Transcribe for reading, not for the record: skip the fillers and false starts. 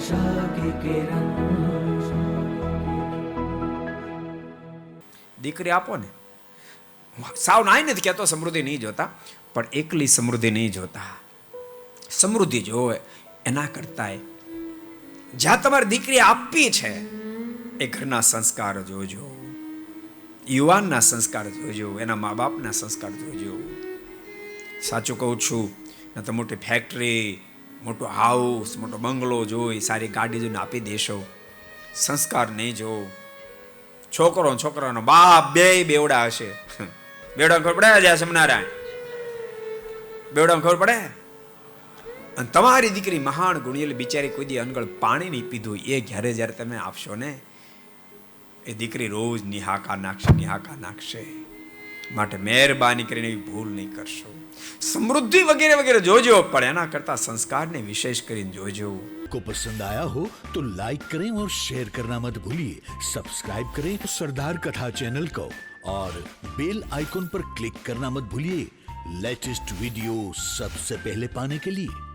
आशा की किरण। દીકરી આપો ને, સાવ નાય નથી કહેતો સમૃદ્ધિ નહીં જોતા, પણ એકલી સમૃદ્ધિ નહીં જોતા, સમૃદ્ધિ જોવે એના કરતાંય જ્યાં તમારી દીકરી આપવી છે એ ઘરના સંસ્કાર જોજો, યુવાનના સંસ્કાર જોજો, એના મા બાપના સંસ્કાર જોજો. સાચું કહું છું, ન તો મોટી ફેક્ટરી, મોટો હાઉસ, મોટો બંગલો જોઈ, સારી ગાડી જોઈને આપી દેશો, સંસ્કાર નહીં જો. છોકરો છોકરાનો બાપ બેવડા હશે, બેવડા ખબર પડે છે સમનારાયણ, બેવડા ખબર પડે. અને તમારી દીકરી મહાન ગુણિયલ બિચારી કોઈ દી અનગળ પાણી નહીં પીધું, એ જ્યારે જ્યારે તમે આપશો ને, એ દીકરી રોજ નિહાકા નાખશે. માટે મહેરબાની કરીને એવી ભૂલ નહીં કરશો. સમૃદ્ધિ વગેરે વગેરે જોજો, પણ એના કરતા સંસ્કારને વિશેષ કરીને જોજો. को पसंद आया हो तो लाइक करें और शेयर करना मत भूलिए. सब्सक्राइब करें सरदार कथा चैनल को और बेल आइकॉन पर क्लिक करना मत भूलिए लेटेस्ट वीडियो सबसे पहले पाने के लिए.